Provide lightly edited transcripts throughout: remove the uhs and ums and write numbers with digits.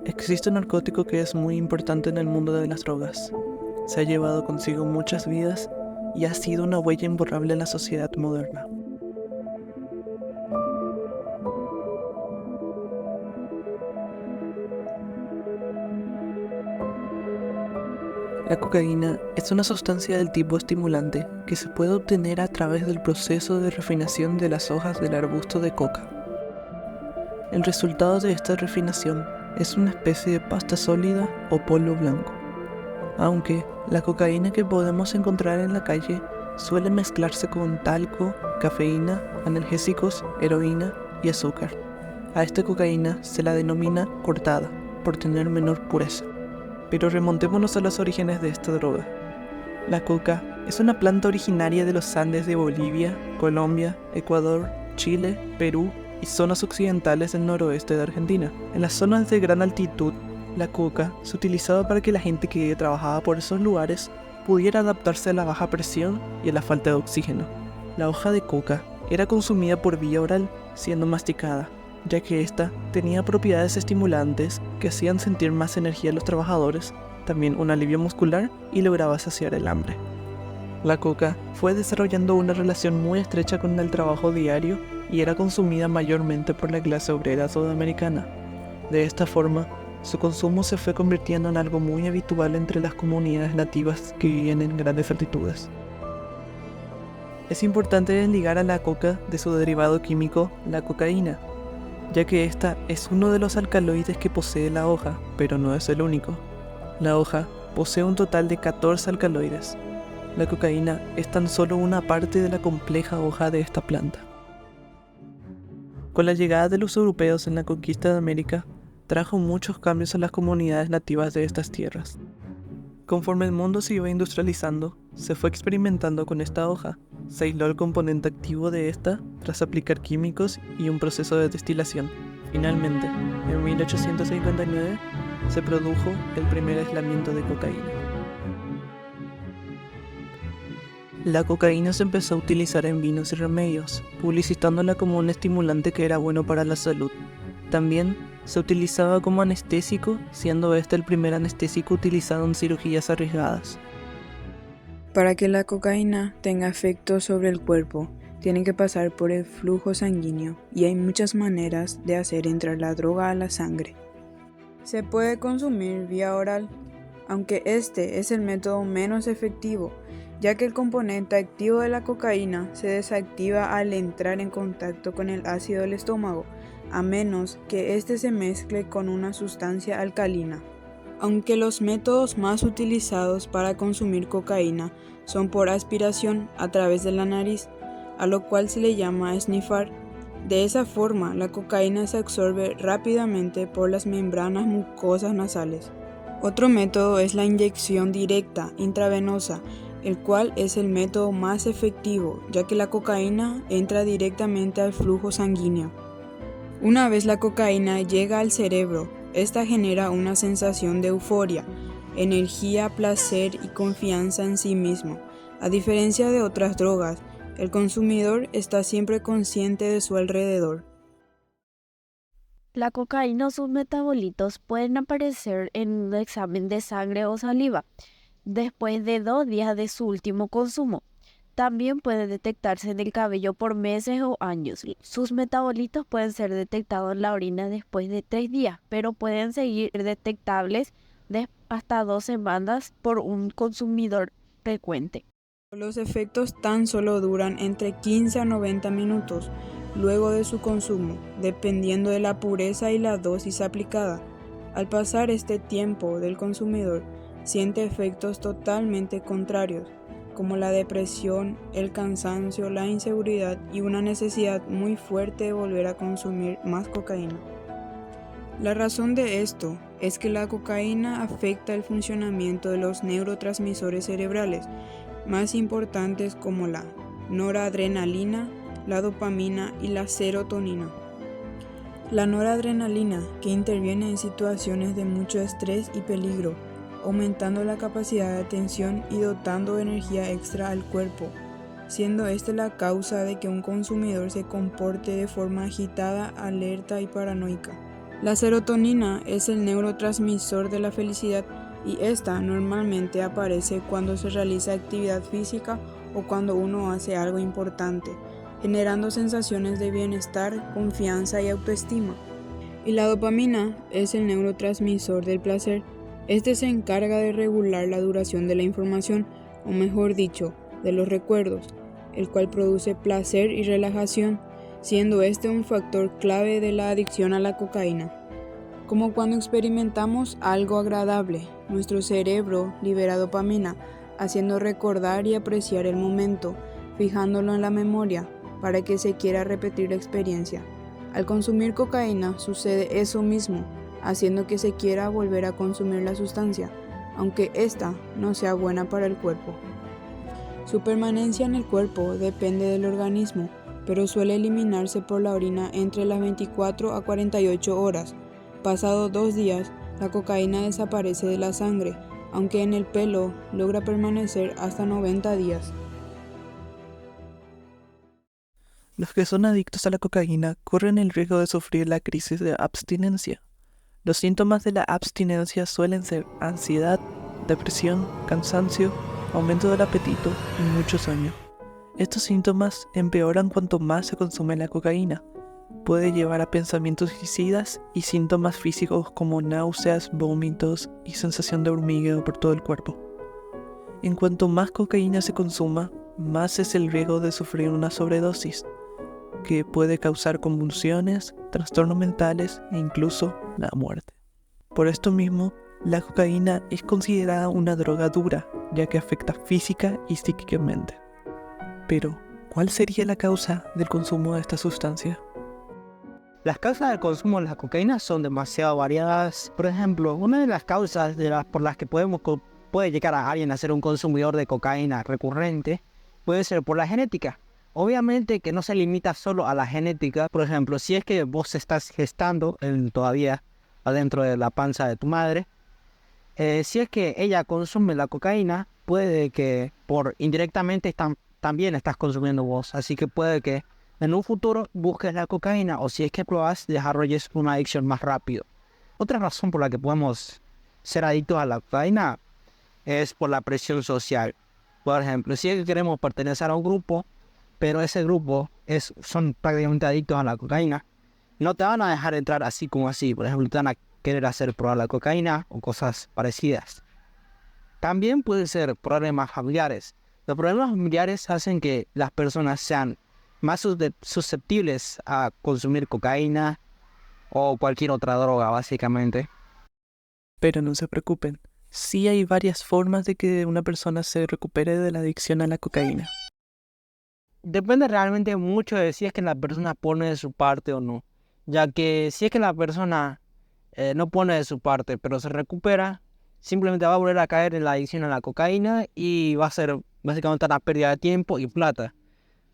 Existe un narcótico que es muy importante en el mundo de las drogas. Se ha llevado consigo muchas vidas y ha sido una huella imborrable en la sociedad moderna. La cocaína es una sustancia del tipo estimulante que se puede obtener a través del proceso de refinación de las hojas del arbusto de coca. El resultado de esta refinación es una especie de pasta sólida o polvo blanco. Aunque la cocaína que podemos encontrar en la calle suele mezclarse con talco, cafeína, analgésicos, heroína y azúcar. A esta cocaína se la denomina cortada por tener menor pureza. Pero remontémonos a los orígenes de esta droga. La coca es una planta originaria de los Andes de Bolivia, Colombia, Ecuador, Chile, Perú y zonas occidentales del noroeste de Argentina. En las zonas de gran altitud, la coca se utilizaba para que la gente que trabajaba por esos lugares pudiera adaptarse a la baja presión y a la falta de oxígeno. La hoja de coca era consumida por vía oral, siendo masticada, ya que ésta tenía propiedades estimulantes que hacían sentir más energía a los trabajadores, también un alivio muscular y lograba saciar el hambre. La coca fue desarrollando una relación muy estrecha con el trabajo diario y era consumida mayormente por la clase obrera sudamericana. De esta forma, su consumo se fue convirtiendo en algo muy habitual entre las comunidades nativas que vivían en grandes altitudes. Es importante desligar a la coca de su derivado químico, la cocaína, ya que esta es uno de los alcaloides que posee la hoja, pero no es el único. La hoja posee un total de 14 alcaloides. La cocaína es tan solo una parte de la compleja hoja de esta planta. Con la llegada de los europeos en la conquista de América, trajo muchos cambios a las comunidades nativas de estas tierras. Conforme el mundo se iba industrializando, se fue experimentando con esta hoja. Se aisló el componente activo de esta tras aplicar químicos y un proceso de destilación. Finalmente, en 1859, se produjo el primer aislamiento de cocaína. La cocaína se empezó a utilizar en vinos y remedios, publicitándola como un estimulante que era bueno para la salud. También se utilizaba como anestésico, siendo este el primer anestésico utilizado en cirugías arriesgadas. Para que la cocaína tenga efecto sobre el cuerpo, tiene que pasar por el flujo sanguíneo y hay muchas maneras de hacer entrar la droga a la sangre. Se puede consumir vía oral, aunque este es el método menos efectivo, ya que el componente activo de la cocaína se desactiva al entrar en contacto con el ácido del estómago, a menos que este se mezcle con una sustancia alcalina. Aunque los métodos más utilizados para consumir cocaína son por aspiración a través de la nariz, a lo cual se le llama snifar. De esa forma, la cocaína se absorbe rápidamente por las membranas mucosas nasales. Otro método es la inyección directa intravenosa, el cual es el método más efectivo, ya que la cocaína entra directamente al flujo sanguíneo. Una vez la cocaína llega al cerebro, esta genera una sensación de euforia, energía, placer y confianza en sí mismo. A diferencia de otras drogas, el consumidor está siempre consciente de su alrededor. La cocaína o sus metabolitos pueden aparecer en un examen de sangre o saliva después de 2 días de su último consumo. También puede detectarse en el cabello por meses o años. Sus metabolitos pueden ser detectados en la orina después de 3 días, pero pueden seguir detectables hasta 2 semanas por un consumidor frecuente. Los efectos tan solo duran entre 15 a 90 minutos luego de su consumo, dependiendo de la pureza y la dosis aplicada. Al pasar este tiempo del consumidor, siente efectos totalmente contrarios, como la depresión, el cansancio, la inseguridad y una necesidad muy fuerte de volver a consumir más cocaína. La razón de esto es que la cocaína afecta el funcionamiento de los neurotransmisores cerebrales más importantes como la noradrenalina, la dopamina y la serotonina. La noradrenalina, que interviene en situaciones de mucho estrés y peligro, aumentando la capacidad de atención y dotando de energía extra al cuerpo, siendo esta la causa de que un consumidor se comporte de forma agitada, alerta y paranoica. La serotonina es el neurotransmisor de la felicidad y esta normalmente aparece cuando se realiza actividad física o cuando uno hace algo importante, generando sensaciones de bienestar, confianza y autoestima. Y la dopamina es el neurotransmisor del placer. Este se encarga de regular la duración de la información, o mejor dicho, de los recuerdos, el cual produce placer y relajación, siendo este un factor clave de la adicción a la cocaína. Como cuando experimentamos algo agradable, nuestro cerebro libera dopamina, haciendo recordar y apreciar el momento, fijándolo en la memoria, para que se quiera repetir la experiencia. Al consumir cocaína sucede eso mismo, haciendo que se quiera volver a consumir la sustancia, aunque ésta no sea buena para el cuerpo. Su permanencia en el cuerpo depende del organismo, pero suele eliminarse por la orina entre las 24 a 48 horas. Pasado 2 días, la cocaína desaparece de la sangre, aunque en el pelo logra permanecer hasta 90 días. Los que son adictos a la cocaína corren el riesgo de sufrir la crisis de abstinencia. Los síntomas de la abstinencia suelen ser ansiedad, depresión, cansancio, aumento del apetito y mucho sueño. Estos síntomas empeoran cuanto más se consume la cocaína. Puede llevar a pensamientos suicidas y síntomas físicos como náuseas, vómitos y sensación de hormigueo por todo el cuerpo. En cuanto más cocaína se consuma, más es el riesgo de sufrir una sobredosis, que puede causar convulsiones, trastornos mentales e incluso la muerte. Por esto mismo, la cocaína es considerada una droga dura, ya que afecta física y psíquicamente. Pero, ¿cuál sería la causa del consumo de esta sustancia? Las causas del consumo de la cocaína son demasiado variadas. Por ejemplo, una de las causas por las que puede llegar a alguien a ser un consumidor de cocaína recurrente puede ser por la genética. Obviamente que no se limita solo a la genética. Por ejemplo, si es que vos estás gestando todavía adentro de la panza de tu madre, si es que ella consume la cocaína, puede que indirectamente también estás consumiendo vos. Así que puede que en un futuro busques la cocaína o si es que pruebas, desarrolles una adicción más rápido. Otra razón por la que podemos ser adictos a la cocaína es por la presión social. Por ejemplo, si es que queremos pertenecer a un grupo, pero ese grupo son prácticamente adictos a la cocaína, no te van a dejar entrar así como así. Por ejemplo, te van a querer hacer probar la cocaína o cosas parecidas. También pueden ser problemas familiares. Los problemas familiares hacen que las personas sean más susceptibles a consumir cocaína o cualquier otra droga, básicamente. Pero no se preocupen, sí hay varias formas de que una persona se recupere de la adicción a la cocaína. Depende realmente mucho de si es que la persona pone de su parte o no, ya que si es que la persona no pone de su parte pero se recupera, simplemente va a volver a caer en la adicción a la cocaína y va a ser básicamente una pérdida de tiempo y plata.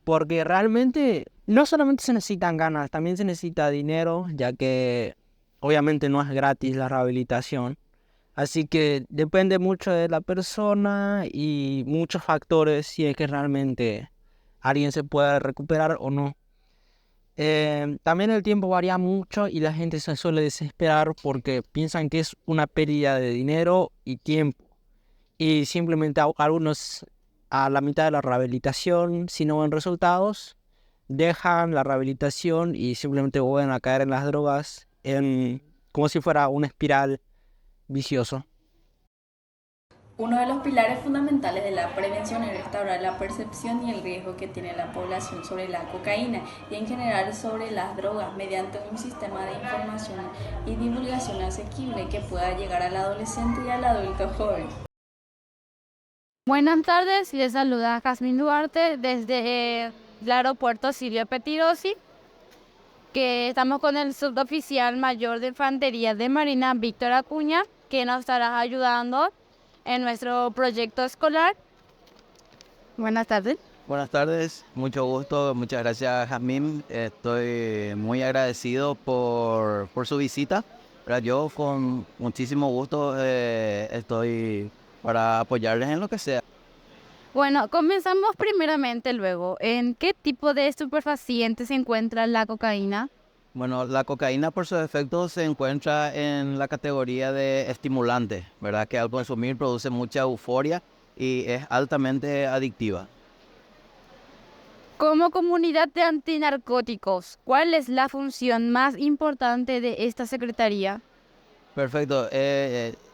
Porque realmente no solamente se necesitan ganas, también se necesita dinero, ya que obviamente no es gratis la rehabilitación. Así que depende mucho de la persona y muchos factores si es que realmente alguien se puede recuperar o no. También el tiempo varía mucho y la gente se suele desesperar porque piensan que es una pérdida de dinero y tiempo. Y simplemente algunos a la mitad de la rehabilitación, si no ven resultados, dejan la rehabilitación y simplemente vuelven a caer en las drogas como si fuera una espiral vicioso. Uno de los pilares fundamentales de la prevención es restaurar la percepción y el riesgo que tiene la población sobre la cocaína y en general sobre las drogas mediante un sistema de información y divulgación asequible que pueda llegar al adolescente y al adulto joven. Buenas tardes, les saluda Jazmín Duarte desde el aeropuerto Silvio Pettirossi, que estamos con el suboficial mayor de Infantería de Marina, Víctor Acuña, que nos estará ayudando en nuestro proyecto escolar. Buenas tardes. Buenas tardes, mucho gusto, muchas gracias Jazmín, estoy muy agradecido por su visita. Yo con muchísimo gusto estoy para apoyarles en lo que sea. Bueno, comenzamos primeramente luego. ¿En qué tipo de estupefacientes se encuentra la cocaína? Bueno, la cocaína por sus efectos se encuentra en la categoría de estimulante, ¿verdad? Que al consumir produce mucha euforia y es altamente adictiva. Como comunidad de antinarcóticos, ¿cuál es la función más importante de esta secretaría? Perfecto.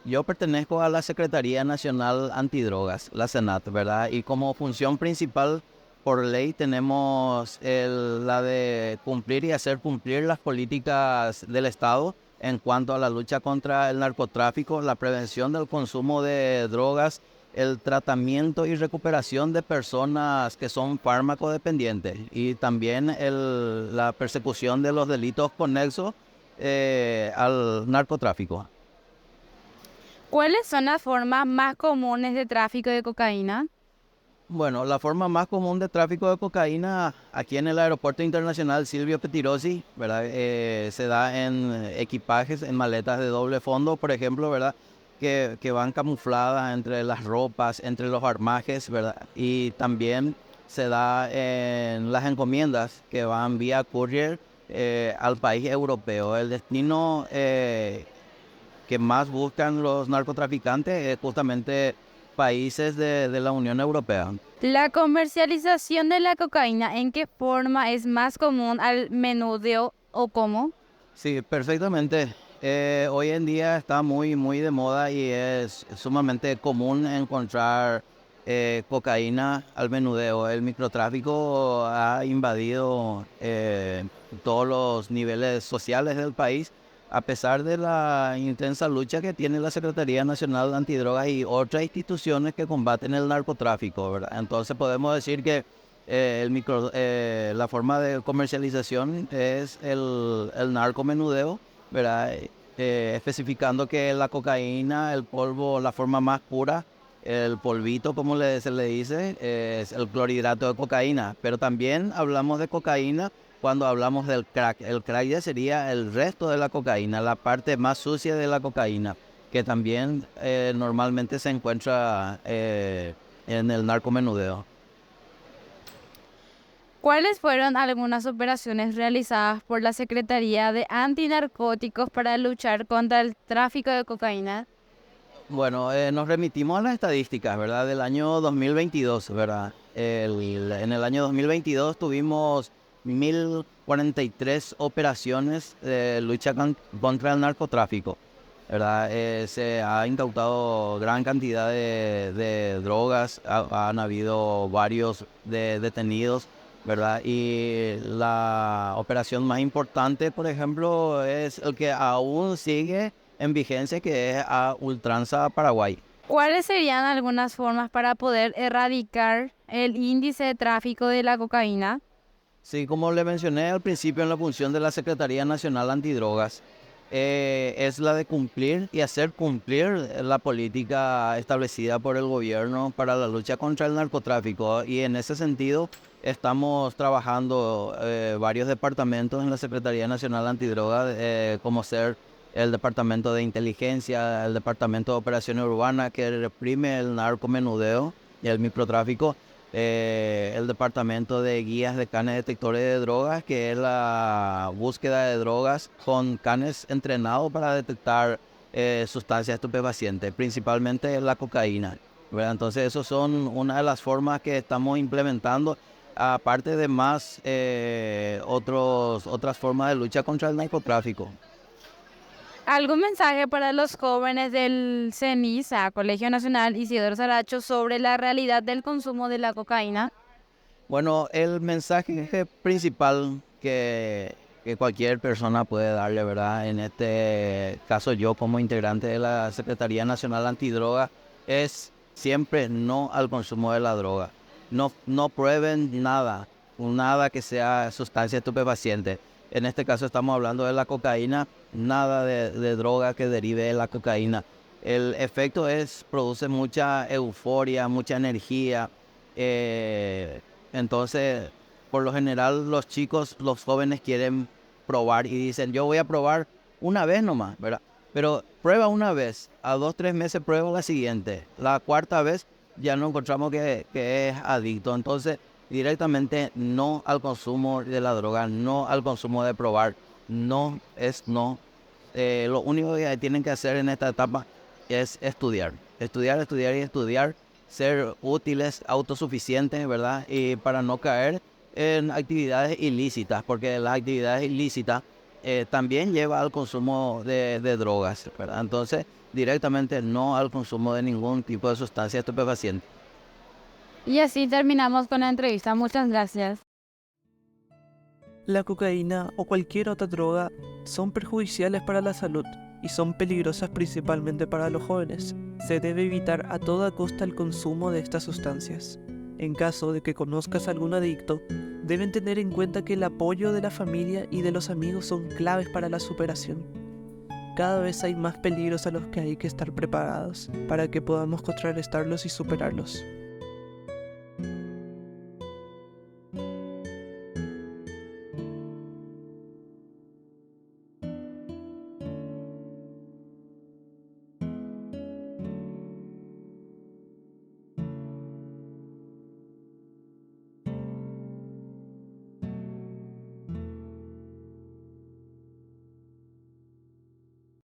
Yo pertenezco a la Secretaría Nacional Antidrogas, la SENAT, ¿verdad? Y como función principal por ley tenemos la de cumplir y hacer cumplir las políticas del Estado en cuanto a la lucha contra el narcotráfico, la prevención del consumo de drogas, el tratamiento y recuperación de personas que son fármacodependientes y también la persecución de los delitos conexos al narcotráfico. ¿Cuáles son las formas más comunes de tráfico de cocaína? Bueno, la forma más común de tráfico de cocaína aquí en el Aeropuerto Internacional Silvio Pettirossi, ¿verdad? Se da en equipajes, en maletas de doble fondo, por ejemplo, ¿verdad? Que van camufladas entre las ropas, entre los armajes, ¿verdad? Y también se da en las encomiendas que van vía courier al país europeo. El destino que más buscan los narcotraficantes es justamente países de la Unión Europea. La comercialización de la cocaína, ¿en qué forma es más común al menudeo o cómo? Sí, perfectamente. Hoy en día está muy de moda y es sumamente común encontrar cocaína al menudeo. El microtráfico ha invadido todos los niveles sociales del país, a pesar de la intensa lucha que tiene la Secretaría Nacional Antidrogas y otras instituciones que combaten el narcotráfico, ¿verdad? Entonces podemos decir que la forma de comercialización es el narcomenudeo, ¿verdad? Especificando que la cocaína, el polvo, la forma más pura, el polvito, como se le dice, es el clorhidrato de cocaína. Pero también hablamos de cocaína cuando hablamos del crack. El crack ya sería el resto de la cocaína, la parte más sucia de la cocaína, que también normalmente se encuentra en el narcomenudeo. ¿Cuáles fueron algunas operaciones realizadas por la Secretaría de Antinarcóticos para luchar contra el tráfico de cocaína? Bueno, nos remitimos a las estadísticas, ¿verdad? Del año 2022, ¿verdad? En el año 2022 tuvimos 1.043 operaciones de lucha contra el narcotráfico, ¿verdad? Se ha incautado gran cantidad de drogas, han habido varios detenidos, ¿verdad? Y la operación más importante, por ejemplo, es el que aún sigue en vigencia, que es a Ultranza Paraguay. ¿Cuáles serían algunas formas para poder erradicar el índice de tráfico de la cocaína? Sí, como le mencioné al principio, en la función de la Secretaría Nacional Antidrogas, es la de cumplir y hacer cumplir la política establecida por el gobierno para la lucha contra el narcotráfico. Y en ese sentido estamos trabajando varios departamentos en la Secretaría Nacional Antidrogas, como ser el Departamento de Inteligencia, el Departamento de Operaciones Urbanas, que reprime el narcomenudeo y el microtráfico, el Departamento de Guías de Canes Detectores de Drogas, que es la búsqueda de drogas con canes entrenados para detectar sustancias estupefacientes, principalmente la cocaína, ¿verdad? Entonces, esas son una de las formas que estamos implementando, aparte de más otras formas de lucha contra el narcotráfico. ¿Algún mensaje para los jóvenes del CENISA, Colegio Nacional Isidoro Saracho, sobre la realidad del consumo de la cocaína? Bueno, el mensaje principal que cualquier persona puede darle, ¿verdad? En este caso yo como integrante de la Secretaría Nacional Antidroga, es siempre no al consumo de la droga. No prueben nada que sea sustancia estupefaciente. En este caso estamos hablando de la cocaína, nada de droga que derive de la cocaína. El efecto produce mucha euforia, mucha energía. Entonces, por lo general, los chicos, los jóvenes quieren probar y dicen, yo voy a probar una vez nomás, ¿verdad? Pero prueba una vez, a 2-3 meses prueba la siguiente. La cuarta vez ya no encontramos que es adicto. Entonces, directamente no al consumo de la droga, no al consumo de probar. no es no. Lo único que tienen que hacer en esta etapa es estudiar. Estudiar, estudiar y estudiar. Ser útiles, autosuficientes, ¿verdad? Y para no caer en actividades ilícitas, porque las actividades ilícitas también lleva al consumo de drogas, ¿verdad? Entonces, directamente no al consumo de ningún tipo de sustancia estupefaciente. Y así terminamos con la entrevista. Muchas gracias. La cocaína o cualquier otra droga son perjudiciales para la salud y son peligrosas principalmente para los jóvenes. Se debe evitar a toda costa el consumo de estas sustancias. En caso de que conozcas a algún adicto, deben tener en cuenta que el apoyo de la familia y de los amigos son claves para la superación. Cada vez hay más peligros a los que hay que estar preparados para que podamos contrarrestarlos y superarlos.